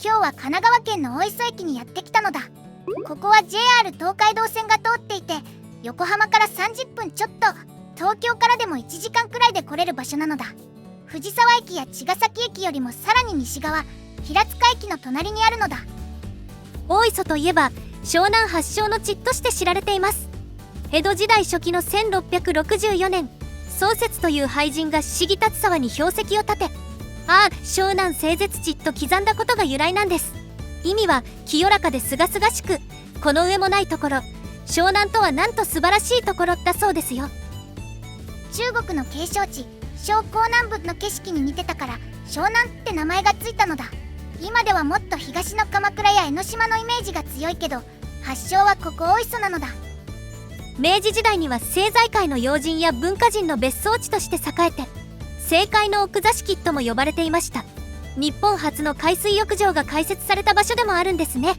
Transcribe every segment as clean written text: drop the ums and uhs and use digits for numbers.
今日は神奈川県の大磯駅にやってきたのだ。ここは JR 東海道線が通っていて、横浜から30分ちょっと、東京からでも1時間くらいで来れる場所なのだ。藤沢駅や茅ヶ崎駅よりもさらに西側、平塚駅の隣にあるのだ。大磯といえば湘南発祥の地として知られています。江戸時代初期の1664年、宗節という俳人が重木立沢に標石を立て、湘南清絶地と刻んだことが由来なんです。意味は清らかで清々しく、この上もないところ、湘南とはなんと素晴らしいところだそうですよ。中国の景勝地湘江南部の景色に似てたから湘南って名前がついたのだ。今ではもっと東の鎌倉や江ノ島のイメージが強いけど、発祥はここ大磯なのだ。明治時代には政財界の要人や文化人の別荘地として栄えて、政界の奥座敷とも呼ばれていました。日本初の海水浴場が開設された場所でもあるんですね。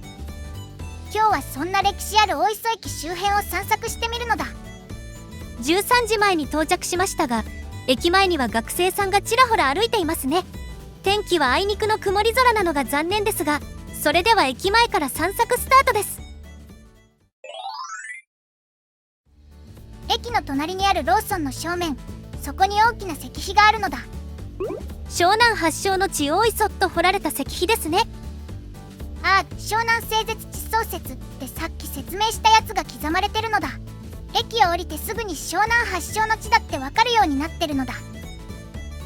今日はそんな歴史ある大磯駅周辺を散策してみるのだ。13時前に到着しましたが、駅前には学生さんがちらほら歩いていますね。天気はあいにくの曇り空なのが残念ですが、それでは駅前から散策スタートです。駅の隣にあるローソンの正面、そこに大きな石碑があるのだ。湘南発祥の地大磯と彫られた石碑ですね。湘南清絶地宗節ってさっき説明したやつが刻まれてるのだ。駅を降りてすぐに湘南発祥の地だってわかるようになってるのだ。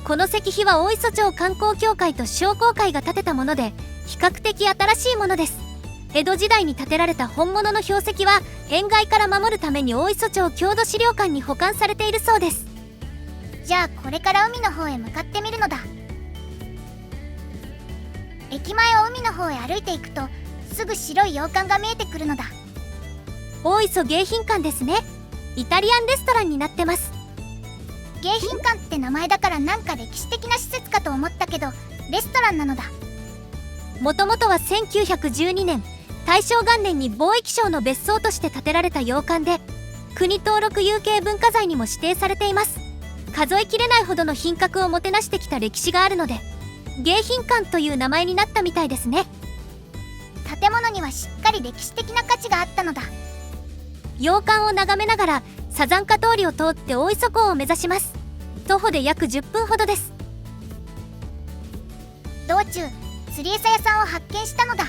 この石碑は大磯町観光協会と商工会が建てたもので、比較的新しいものです。江戸時代に建てられた本物の標石は塩害から守るために大磯町郷土資料館に保管されているそうです。じゃあこれから海の方へ向かってみるのだ。駅前を海の方へ歩いていくと、すぐ白い洋館が見えてくるのだ。大磯迎賓館ですね。イタリアンレストランになってます。迎賓館って名前だからなんか歴史的な施設かと思ったけど、レストランなのだ。もともとは1912年大正元年に貿易商の別荘として建てられた洋館で、国登録有形文化財にも指定されています。数えきれないほどの品格をもてなしてきた歴史があるので、迎賓館という名前になったみたいですね。建物にはしっかり歴史的な価値があったのだ。洋館を眺めながらサザンカ通りを通って大磯港を目指します。徒歩で約10分ほどです。道中、釣り餌屋さんを発見したのだ。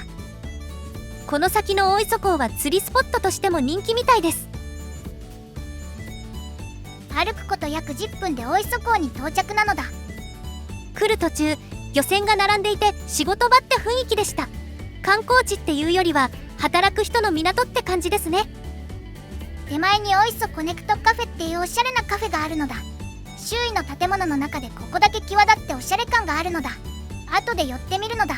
この先の大磯港は釣りスポットとしても人気みたいです。歩くこと約10分で大磯港に到着なのだ。来る途中、漁船が並んでいて仕事場って雰囲気でした。観光地っていうよりは働く人の港って感じですね。手前に大磯コネクトカフェっていうおしゃれなカフェがあるのだ。周囲の建物の中でここだけ際立っておしゃれ感があるのだ。後で寄ってみるのだ。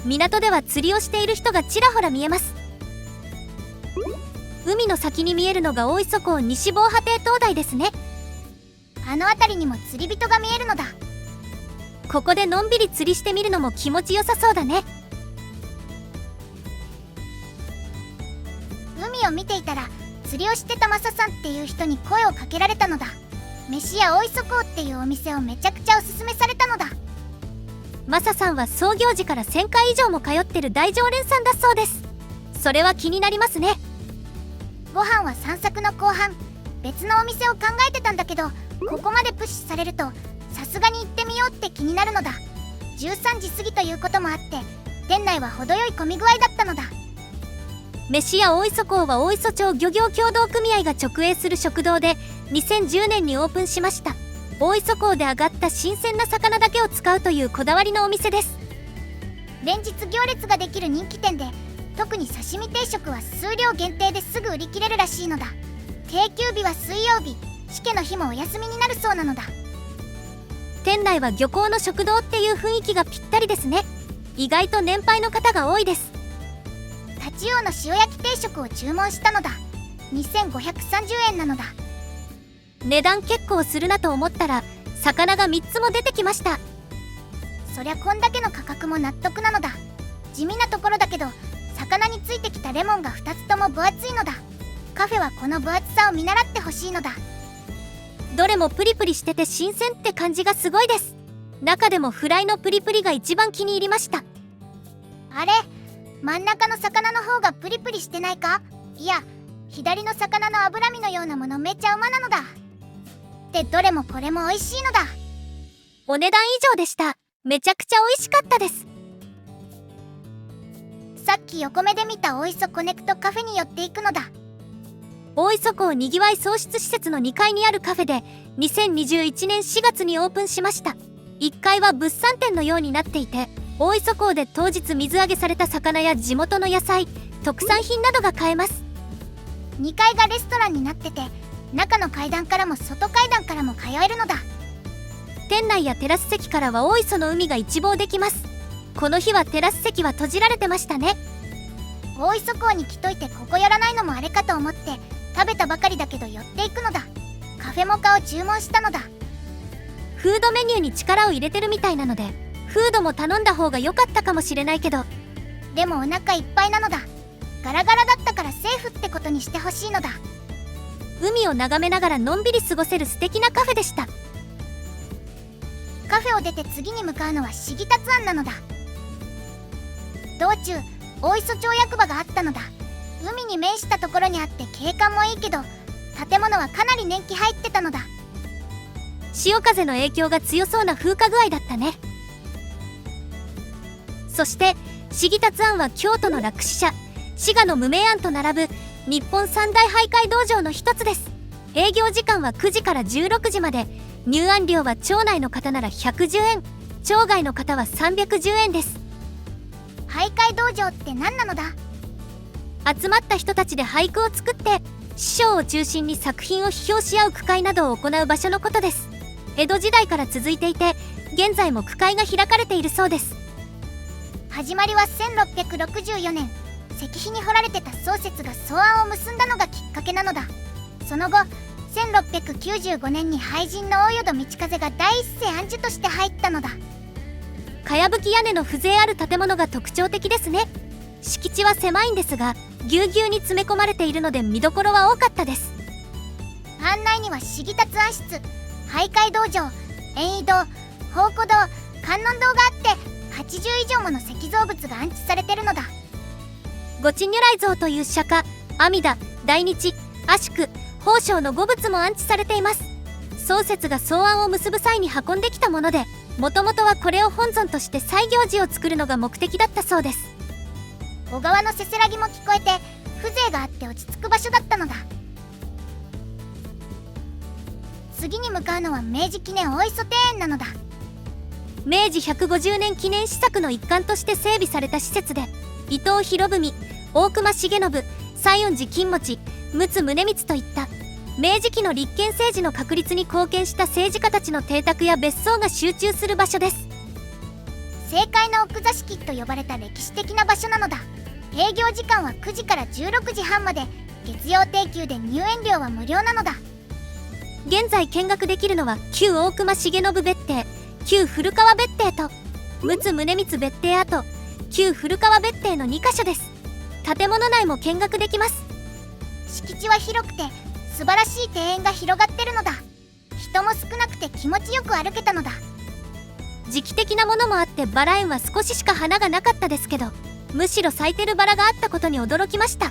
港では釣りをしている人がちらほら見えます。海の先に見えるのが大磯港西防波堤灯台ですね。あの辺りにも釣り人が見えるのだ。ここでのんびり釣りしてみるのも気持ちよさそうだね。海を見ていたら釣りをしてたマサさんっていう人に声をかけられたのだ。飯屋大磯港っていうお店をめちゃくちゃおすすめされたのだ。マサさんは創業時から1000回以上も通ってる大常連さんだそうです。それは気になりますね。ご飯は散策の後半、別のお店を考えてたんだけど、ここまでプッシュされるとさすがに行ってみようって気になるのだ。13時過ぎということもあって店内は程よい混み具合だったのだ。飯屋大磯港は大磯町漁業協同組合が直営する食堂で、2010年にオープンしました。大磯港で揚がった新鮮な魚だけを使うというこだわりのお店です。連日行列ができる人気店で、特に刺身定食は数量限定ですぐ売り切れるらしいのだ。定休日は水曜日、しけの日もお休みになるそうなのだ。店内は漁港の食堂っていう雰囲気がぴったりですね。意外と年配の方が多いです。タチウオの塩焼き定食を注文したのだ。2530円なのだ。値段結構するなと思ったら魚が3つも出てきました。そりゃこんだけの価格も納得なのだ。地味なところだけど魚についてきたレモンが2つとも分厚いのだ。カフェはこの分厚さを見習ってほしいのだ。どれもプリプリしてて新鮮って感じがすごいです。中でもフライのプリプリが一番気に入りました。あれ、真ん中の魚の方がプリプリしてないか？いや、左の魚の脂身のようなものめちゃうまなのだ。で、どれもこれも美味しいのだ。お値段以上でした。めちゃくちゃ美味しかったです。さっき横目で見た大磯コネクトカフェに寄っていくのだ。大磯港にぎわい創出施設の2階にあるカフェで2021年4月にオープンしました。1階は物産展のようになっていて、大磯港で当日水揚げされた魚や地元の野菜、特産品などが買えます。2階がレストランになってて、中の階段からも外階段からも通えるのだ。店内やテラス席からは大磯の海が一望できます。この日はテラス席は閉じられてましたね。大磯港に来といてここ寄らないのもあれかと思って食べたばかりだけど寄っていくのだ。カフェモカを注文したのだ。フードメニューに力を入れてるみたいなので、フードも頼んだ方が良かったかもしれないけど、でもお腹いっぱいなのだ。ガラガラだったからセーフってことにしてほしいのだ。海を眺めながらのんびり過ごせる素敵なカフェでした。カフェを出て次に向かうのはシギタツアンなのだ。道中、大磯町役場があったのだ。海に面したところにあって景観もいいけど、建物はかなり年季入ってたのだ。潮風の影響が強そうな風化具合だったね。そしてシギタツアンは京都の落獅舎、滋賀の無名庵と並ぶ日本三大徘徊道場の一つです。営業時間は9時から16時まで、入庵料は町内の方なら110円、町外の方は310円です。徘徊道場って何なのだ？集まった人たちで俳句を作って師匠を中心に作品を批評し合う句会などを行う場所のことです。江戸時代から続いていて、現在も句会が開かれているそうです。始まりは1664年、石碑に彫られてた宗節が草案を結んだのがきっかけなのだ。その後1695年に俳人の大淀道風が第一世安寿として入ったのだ。かやぶき屋根の風情ある建物が特徴的ですね。敷地は狭いんですがぎゅうぎゅうに詰め込まれているので見どころは多かったです。案内にはシギタツアン室、徘徊道場、円位堂、宝庫堂、観音堂があって80以上もの石造物が安置されてるのだ。御地如来像という釈迦、阿弥陀、大日、阿宿、宝生の5仏も安置されています。宗節が草案を結ぶ際に運んできたもので、もともとはこれを本尊として西行寺を作るのが目的だったそうです。小川のせせらぎも聞こえて風情があって落ち着く場所だったのだ。次に向かうのは明治記念大磯庭園なのだ。明治150年記念施策の一環として整備された施設で、伊藤博文、大隈重信、西園寺金持、陸奥宗光といった明治期の立憲政治の確立に貢献した政治家たちの邸宅や別荘が集中する場所です。政界の奥座敷と呼ばれた歴史的な場所なのだ。営業時間は9時から16時半まで、月曜定休で入園料は無料なのだ。現在見学できるのは旧大隈重信別邸、旧古川別邸と陸奥宗光別邸跡、旧古川別邸の2カ所です。建物内も見学できます。敷地は広くて素晴らしい庭園が広がってるのだ。人も少なくて気持ちよく歩けたのだ。時期的なものもあってバラ園は少ししか花がなかったですけど、むしろ咲いてるバラがあったことに驚きました。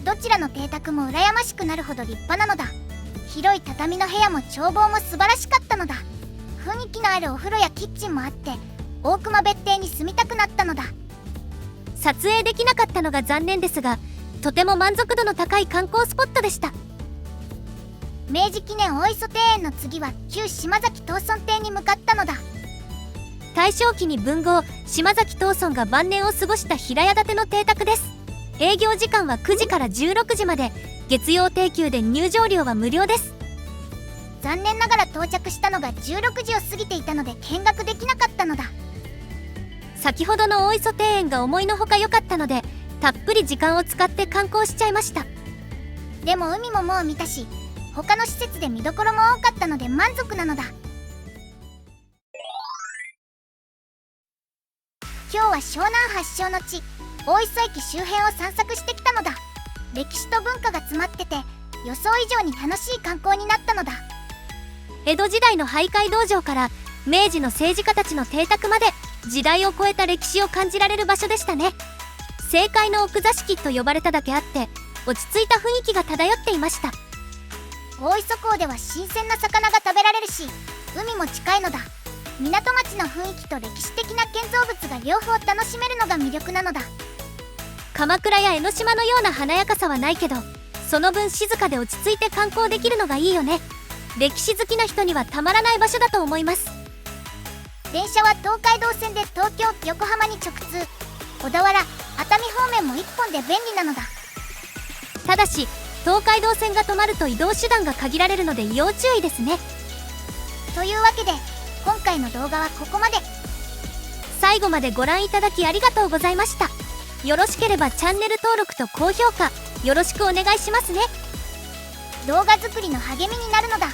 どちらの邸宅も羨ましくなるほど立派なのだ。広い畳の部屋も眺望も素晴らしかったのだ。雰囲気のあるお風呂やキッチンもあって大隈別邸に住みたくなったのだ。撮影できなかったのが残念ですが、とても満足度の高い観光スポットでした。明治記念大磯庭園の次は旧島崎藤村邸に向かったのだ。大正期に文豪島崎藤村が晩年を過ごした平屋建ての邸宅です。営業時間は9時から16時まで、月曜定休で入場料は無料です。残念ながら到着したのが16時を過ぎていたので見学できなかったのだ。先ほどの大磯庭園が思いのほか良かったので、たっぷり時間を使って観光しちゃいました。でも海ももう見たし、他の施設で見どころも多かったので満足なのだ。今日は湘南発祥の地大磯駅周辺を散策してきたのだ。歴史と文化が詰まってて予想以上に楽しい観光になったのだ。江戸時代の徘徊道場から明治の政治家たちの邸宅まで時代を超えた歴史を感じられる場所でしたね。政界の奥座敷と呼ばれただけあって落ち着いた雰囲気が漂っていました。大磯港では新鮮な魚が食べられるし、海も近いのだ。港町の雰囲気と歴史的な建造物が両方楽しめるのが魅力なのだ。鎌倉や江ノ島のような華やかさはないけど、その分静かで落ち着いて観光できるのがいいよね。歴史好きな人にはたまらない場所だと思います。電車は東海道線で東京横浜に直通。小田原熱海方面も1本で便利なのだ。ただし東海道線が止まると移動手段が限られるので要注意ですね。というわけで今回の動画はここまで。最後までご覧いただきありがとうございました。よろしければチャンネル登録と高評価よろしくお願いしますね。動画作りの励みになるのだ。